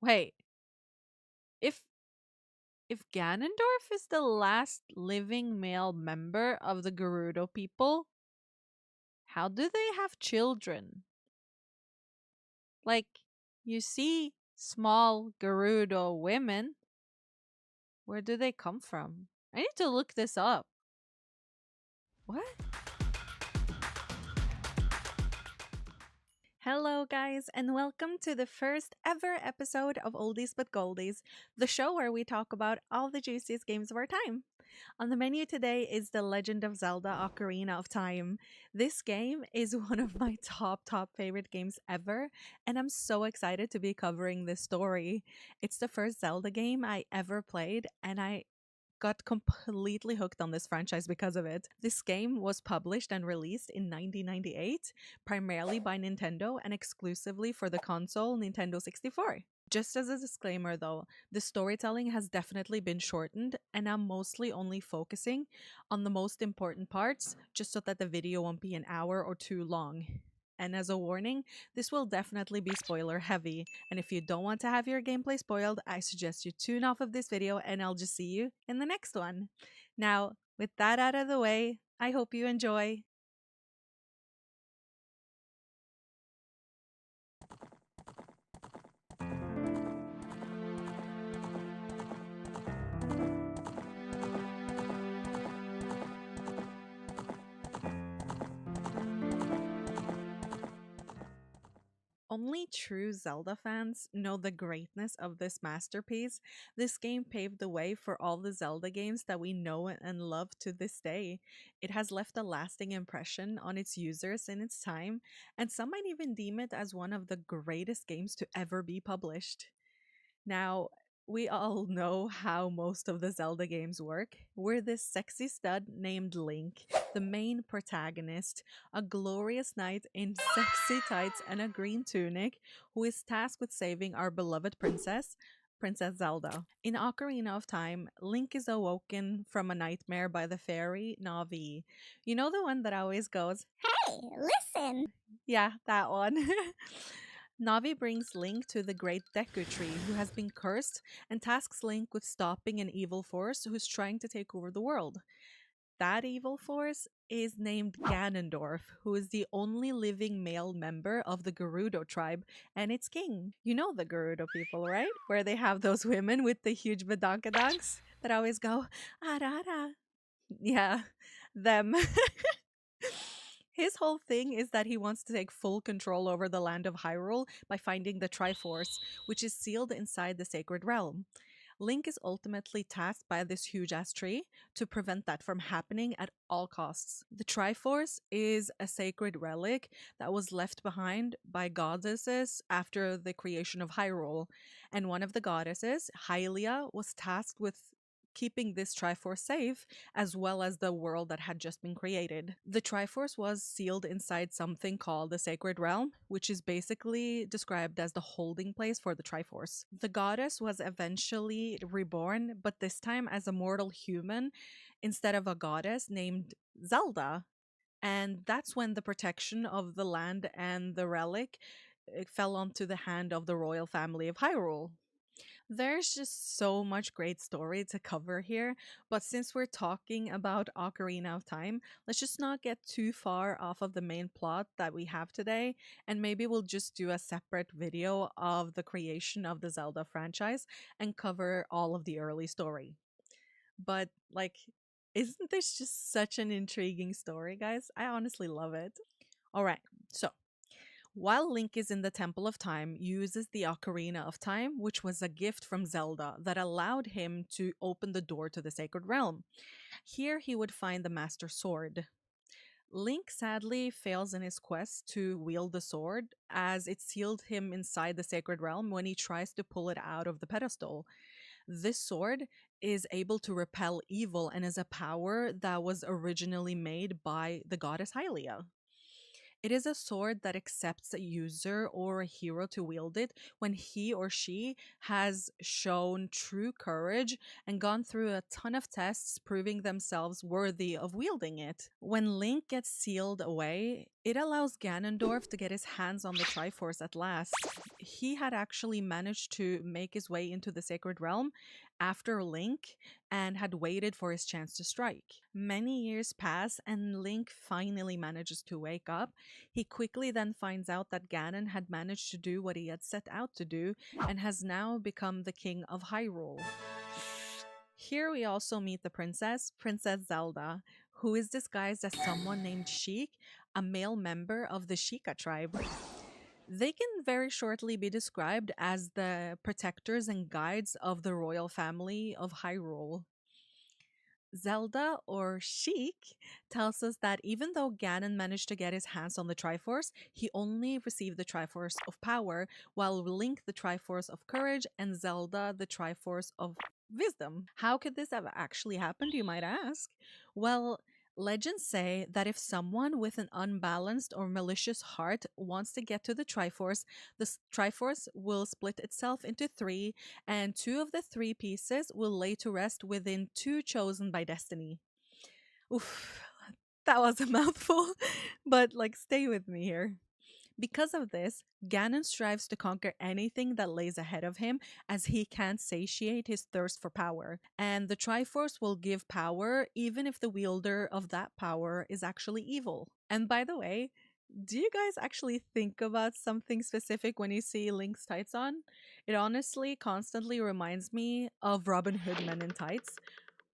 Wait, if Ganondorf is the last living male member of the Gerudo people, how do they have children? Like, you see small Gerudo women, where do they come from? I need to look this up. What? Hello, guys, and welcome to the first ever episode of Oldies but Goldies, the show where we talk about all the juiciest games of our time. On the menu today is The Legend of Zelda Ocarina of Time. This game is one of my top favorite games ever, and I'm so excited to be covering this story. It's the first Zelda game I ever played, and I got completely hooked on this franchise because of it. This game was published and released in 1998, primarily by Nintendo and exclusively for the console Nintendo 64. Just as a disclaimer though, the storytelling has definitely been shortened and I'm mostly only focusing on the most important parts just so that the video won't be an hour or too long. And as a warning, this will definitely be spoiler heavy. And if you don't want to have your gameplay spoiled, I suggest you tune off of this video and I'll just see you in the next one. Now, with that out of the way, I hope you enjoy. Only true Zelda fans know the greatness of this masterpiece. This game paved the way for all the Zelda games that we know and love to this day. It has left a lasting impression on its users in its time, and some might even deem it as one of the greatest games to ever be published. Now, we all know how most of the Zelda games work. We're this sexy stud named Link, the main protagonist, a glorious knight in sexy tights and a green tunic, who is tasked with saving our beloved princess, Princess Zelda. In Ocarina of Time, Link is awoken from a nightmare by the fairy Navi. You know the one that always goes, Hey, listen! yeah, that one. Navi brings Link to the Great Deku Tree, who has been cursed, and tasks Link with stopping an evil force who's trying to take over the world. That evil force is named Ganondorf, who is the only living male member of the Gerudo tribe and its king. You know the Gerudo people, right? Where they have those women with the huge badonkadonks that always go, arara. Yeah, them. His whole thing is that he wants to take full control over the land of Hyrule by finding the Triforce, which is sealed inside the sacred realm. Link is ultimately tasked by this huge ass tree to prevent that from happening at all costs. The Triforce is a sacred relic that was left behind by goddesses after the creation of Hyrule, and one of the goddesses, Hylia, was tasked with keeping this Triforce safe as well as the world that had just been created. The Triforce was sealed inside something called the Sacred Realm, which is basically described as the holding place for the Triforce. The goddess was eventually reborn, but this time as a mortal human instead of a goddess named Zelda. And that's when the protection of the land and the relic fell onto the hand of the royal family of Hyrule. There's just so much great story to cover here, but since we're talking about Ocarina of Time, let's just not get too far off of the main plot that we have today, and maybe we'll just do a separate video of the creation of the Zelda franchise and cover all of the early story. But, like, isn't this just such an intriguing story, guys? I honestly love it. All right, so while Link is in the Temple of Time, uses the Ocarina of Time, which was a gift from Zelda that allowed him to open the door to the Sacred Realm. Here he would find the Master Sword. Link sadly fails in his quest to wield the sword, as it sealed him inside the Sacred Realm when he tries to pull it out of the pedestal. This sword is able to repel evil and is a power that was originally made by the goddess Hylia. It is a sword that accepts a user or a hero to wield it when he or she has shown true courage and gone through a ton of tests proving themselves worthy of wielding it. When Link gets sealed away, it allows Ganondorf to get his hands on the Triforce at last. He had actually managed to make his way into the Sacred Realm after Link and had waited for his chance to strike. Many years pass, and Link finally manages to wake up. He quickly then finds out that Ganon had managed to do what he had set out to do and has now become the king of Hyrule. Here we also meet the princess, Princess Zelda, who is disguised as someone named Sheik, a male member of the Sheikah tribe. They can very shortly be described as the protectors and guides of the royal family of Hyrule. Zelda, or Sheik, tells us that even though Ganon managed to get his hands on the Triforce, he only received the Triforce of Power, while Link the Triforce of Courage and Zelda the Triforce of Wisdom. How could this have actually happened, you might ask? Well, legends say that if someone with an unbalanced or malicious heart wants to get to the Triforce, Triforce will split itself into three, and two of the three pieces will lay to rest within two chosen by destiny. Oof, that was a mouthful, but like, stay with me here. Because of this, Ganon strives to conquer anything that lays ahead of him as he can't satiate his thirst for power. And the Triforce will give power even if the wielder of that power is actually evil. And by the way, do you guys actually think about something specific when you see Link's tights on? It honestly constantly reminds me of Robin Hood Men in Tights.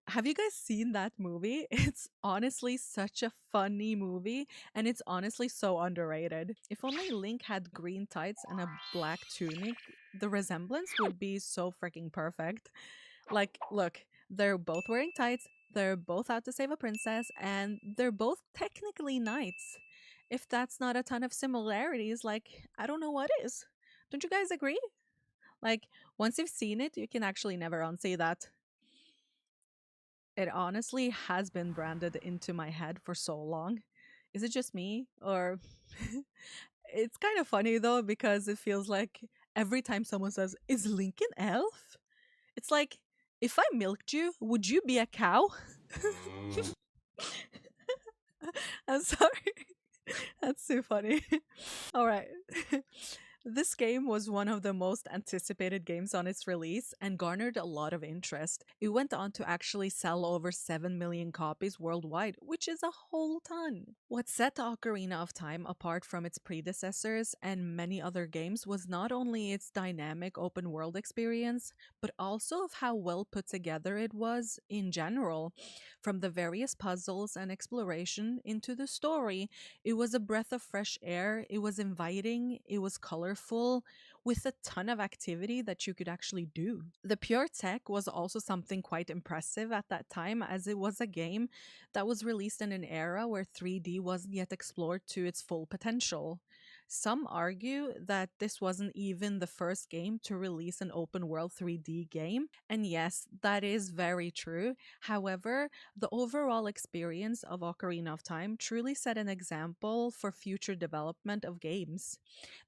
Have you guys seen that movie? It's honestly such a funny movie, and it's honestly so underrated. If only Link had green tights and a black tunic, the resemblance would be so freaking perfect. Like, look, they're both wearing tights, they're both out to save a princess, and they're both technically knights. If that's not a ton of similarities, like, I don't know what is. Don't you guys agree? Like, once you've seen it, you can actually never unsee that. It honestly has been branded into my head for so long. Is it just me? Or it's kind of funny though, because it feels like every time someone says, "Is Link an elf?" It's like, if I milked you, would you be a cow? I'm sorry. That's too funny. All right. This game was one of the most anticipated games on its release and garnered a lot of interest. It went on to actually sell over 7 million copies worldwide, which is a whole ton. What set Ocarina of Time apart from its predecessors and many other games was not only its dynamic open world experience, but also of how well put together it was in general. From the various puzzles and exploration into the story, it was a breath of fresh air. It was inviting. It was colorful with a ton of activity that you could actually do. The pure tech was also something quite impressive at that time, as it was a game that was released in an era where 3D wasn't yet explored to its full potential. Some argue that this wasn't even the first game to release an open world 3D game. And yes, that is very true. However, the overall experience of Ocarina of Time truly set an example for future development of games.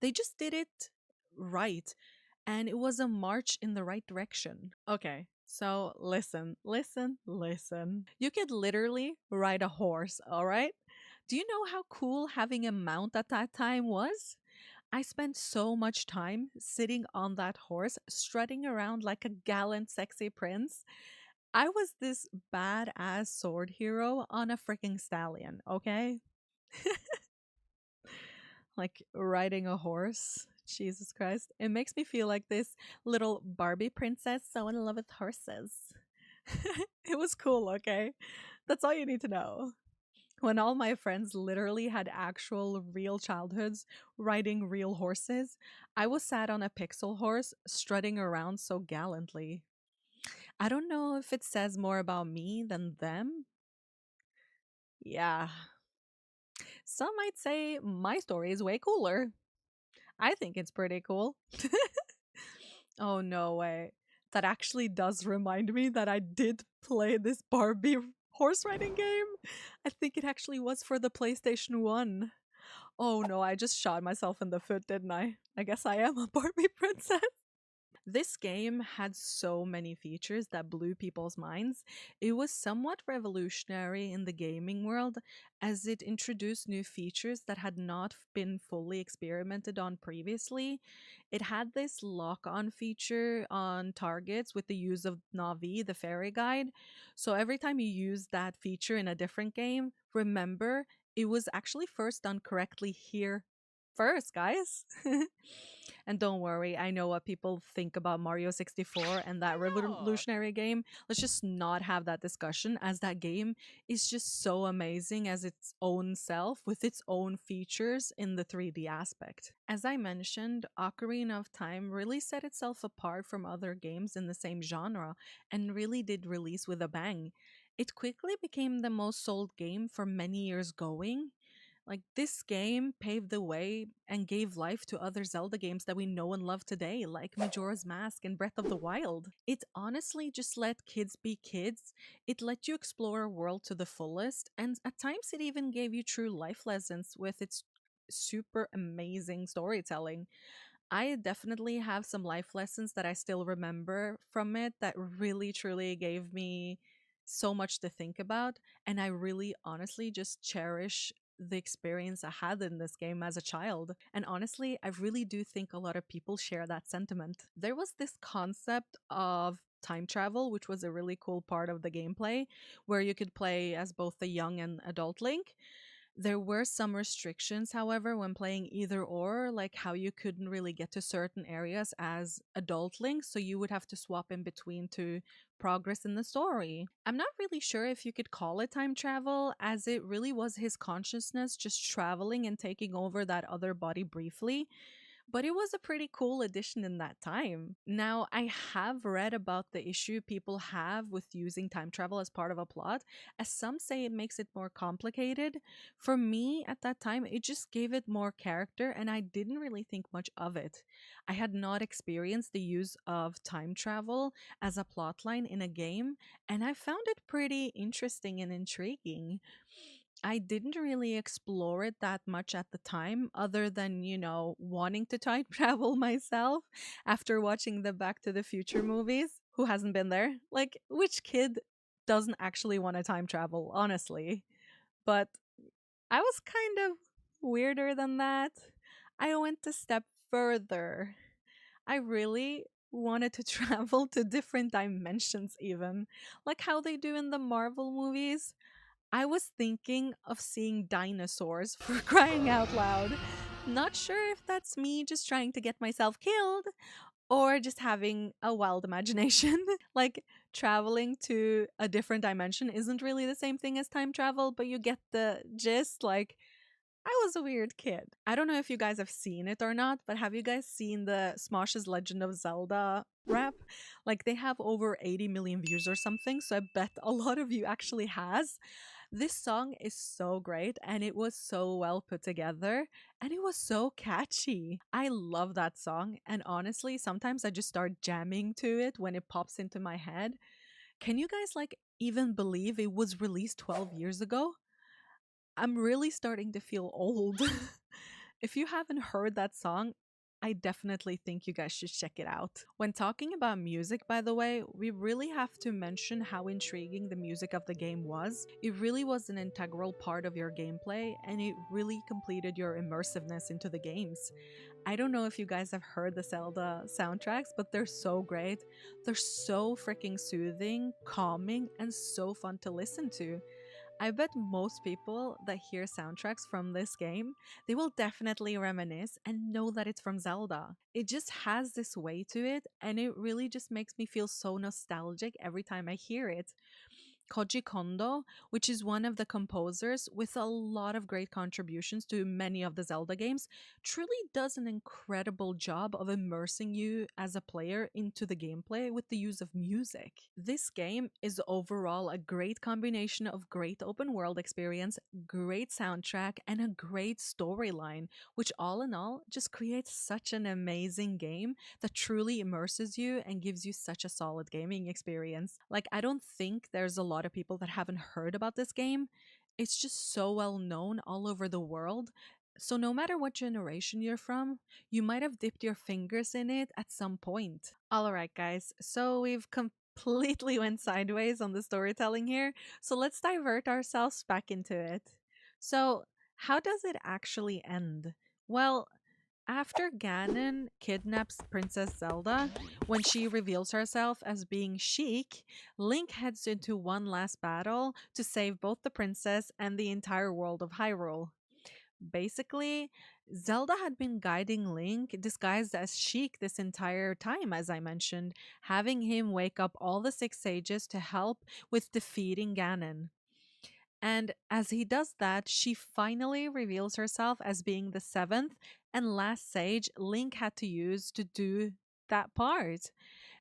They just did it right, and it was a march in the right direction. Okay, so listen, listen, listen. You could literally ride a horse, all right? Do you know how cool having a mount at that time was? I spent so much time sitting on that horse, strutting around like a gallant, sexy prince. I was this badass sword hero on a freaking stallion, okay? Like riding a horse. Jesus Christ. It makes me feel like this little Barbie princess so in love with horses. It was cool, okay? That's all you need to know. When all my friends literally had actual real childhoods riding real horses, I was sat on a pixel horse strutting around so gallantly. I don't know if it says more about me than them. Yeah, some might say my story is way cooler. I think it's pretty cool. Oh, no way. That actually does remind me that I did play this Barbie horse riding game. I think it actually was for the PlayStation 1. Oh no, I just shot myself in the foot, didn't I? I guess I am a Barbie princess. This game had so many features that blew people's minds. It was somewhat revolutionary in the gaming world as it introduced new features that had not been fully experimented on previously. It had this lock on feature on targets with the use of Navi, the fairy guide. So every time you use that feature in a different game, remember it was actually first done correctly here first, guys. And don't worry, I know what people think about Mario 64 and that revolutionary game. Let's just not have that discussion, as that game is just so amazing as its own self with its own features in the 3D aspect. As I mentioned, Ocarina of Time really set itself apart from other games in the same genre and really did release with a bang. It quickly became the most sold game for many years going. Like, this game paved the way and gave life to other Zelda games that we know and love today, like Majora's Mask and Breath of the Wild. It honestly just let kids be kids. It let you explore a world to the fullest, and at times it even gave you true life lessons with its super amazing storytelling. I definitely have some life lessons that I still remember from it that really truly gave me so much to think about. And I really honestly just cherish the experience I had in this game as a child. And honestly, I really do think a lot of people share that sentiment. There was this concept of time travel, which was a really cool part of the gameplay, where you could play as both the young and adult Link. There were some restrictions, however, when playing either or, like how you couldn't really get to certain areas as adult Link, so you would have to swap in between to progress in the story. I'm not really sure if you could call it time travel, as it really was his consciousness just traveling and taking over that other body briefly, but it was a pretty cool addition in that time. Now, I have read about the issue people have with using time travel as part of a plot, as some say it makes it more complicated. For me, at that time, it just gave it more character, and I didn't really think much of it. I had not experienced the use of time travel as a plotline in a game, and I found it pretty interesting and intriguing. I didn't really explore it that much at the time, other than, wanting to time travel myself after watching the Back to the Future movies. Who hasn't been there? Like, which kid doesn't actually want to time travel, honestly? But I was kind of weirder than that. I went a step further. I really wanted to travel to different dimensions, even like how they do in the Marvel movies. I was thinking of seeing dinosaurs for crying out loud. Not sure if that's me just trying to get myself killed or just having a wild imagination. Like, traveling to a different dimension isn't really the same thing as time travel, but you get the gist. Like, I was a weird kid. I don't know if you guys have seen it or not, but have you guys seen the SMOSH's Legend of Zelda rap? Like, they have over 80 million views or something, so I bet a lot of you actually has. This song is so great and it was so well put together and it was so catchy. I love that song, and honestly, sometimes I just start jamming to it when it pops into my head. Can you guys like even believe it was released 12 years ago? I'm really starting to feel old. If you haven't heard that song, I definitely think you guys should check it out. When talking about music, by the way, we really have to mention how intriguing the music of the game was. It really was an integral part of your gameplay, and it really completed your immersiveness into the games. I don't know if you guys have heard the Zelda soundtracks, but they're so great. They're so freaking soothing, calming, and so fun to listen to. I bet most people that hear soundtracks from this game, they will definitely reminisce and know that it's from Zelda. It just has this way to it, and it really just makes me feel so nostalgic every time I hear it. Koji Kondo, which is one of the composers with a lot of great contributions to many of the Zelda games, truly does an incredible job of immersing you as a player into the gameplay with the use of music. This game is overall a great combination of great open world experience, great soundtrack, and a great storyline, which all in all just creates such an amazing game that truly immerses you and gives you such a solid gaming experience. Like, I don't think there's a lot of people that haven't heard about this game. It's just so well known all over the world. So, no matter what generation you're from, you might have dipped your fingers in it at some point. All right, guys. So, we've completely went sideways on the storytelling here. So, let's divert ourselves back into it. So, how does it actually end? Well, after Ganon kidnaps Princess Zelda, when she reveals herself as being Sheik, Link heads into one last battle to save both the princess and the entire world of Hyrule. Basically, Zelda had been guiding Link disguised as Sheik this entire time, as I mentioned, having him wake up all the six sages to help with defeating Ganon. And as he does that, she finally reveals herself as being the seventh and last sage Link had to use to do that part.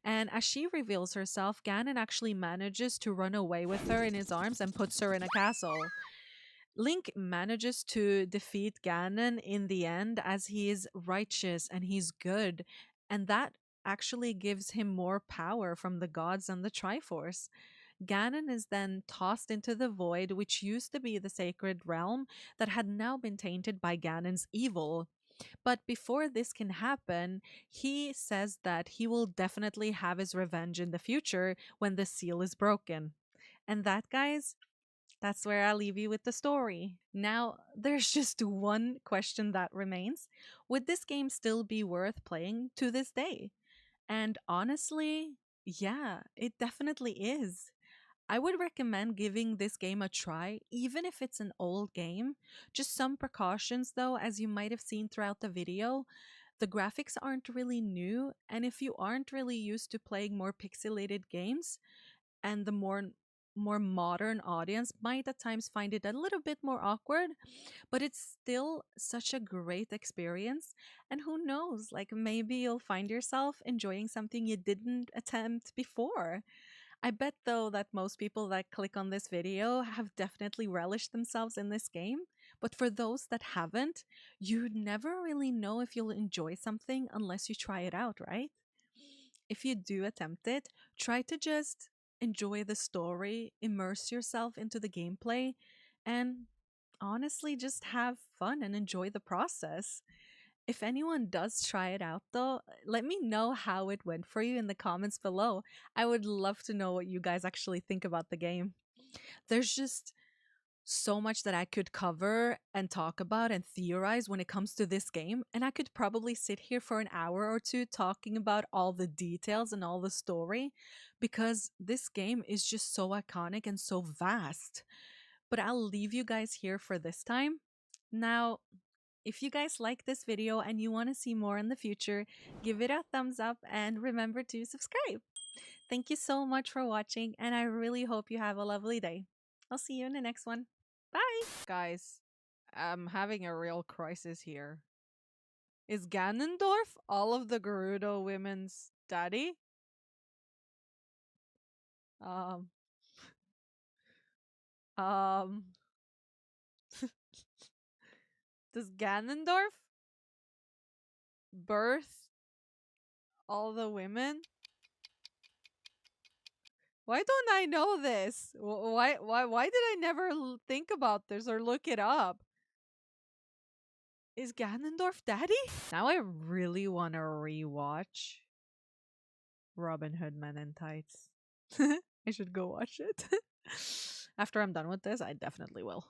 And as she reveals herself, Ganon actually manages to run away with her in his arms and puts her in a castle. Link manages to defeat Ganon in the end as he is righteous and he's good. And that actually gives him more power from the gods and the Triforce. Ganon is then tossed into the void, which used to be the sacred realm that had now been tainted by Ganon's evil. But before this can happen, he says that he will definitely have his revenge in the future when the seal is broken. And that, guys, that's where I'll leave you with the story. Now, there's just one question that remains. Would this game still be worth playing to this day? And honestly, yeah, it definitely is. I would recommend giving this game a try, even if it's an old game. Just some precautions though, as you might have seen throughout the video. The graphics aren't really new, and if you aren't really used to playing more pixelated games, and the more modern audience might at times find it a little bit more awkward, but it's still such a great experience. And who knows, like maybe you'll find yourself enjoying something you didn't attempt before. I bet though that most people that click on this video have definitely relished themselves in this game. But for those that haven't, you never really know if you'll enjoy something unless you try it out, right? If you do attempt it, try to just enjoy the story, immerse yourself into the gameplay, and honestly just have fun and enjoy the process. If anyone does try it out though, let me know how it went for you in the comments below. I would love to know what you guys actually think about the game. There's just so much that I could cover and talk about and theorize when it comes to this game, and I could probably sit here for an hour or two talking about all the details and all the story because this game is just so iconic and so vast. But I'll leave you guys here for this time. Now, if you guys like this video and you want to see more in the future, give it a thumbs up and remember to subscribe. Thank you so much for watching, and I really hope you have a lovely day. I'll see you in the next one. Bye! Guys, I'm having a real crisis here. Is Ganondorf all of the Gerudo women's daddy? Um, um, does Ganondorf birth all the women? Why don't I know this? Why did I never think about this or look it up? Is Ganondorf daddy? Now I really want to rewatch Robin Hood Men in Tights. I should go watch it. After I'm done with this, I definitely will.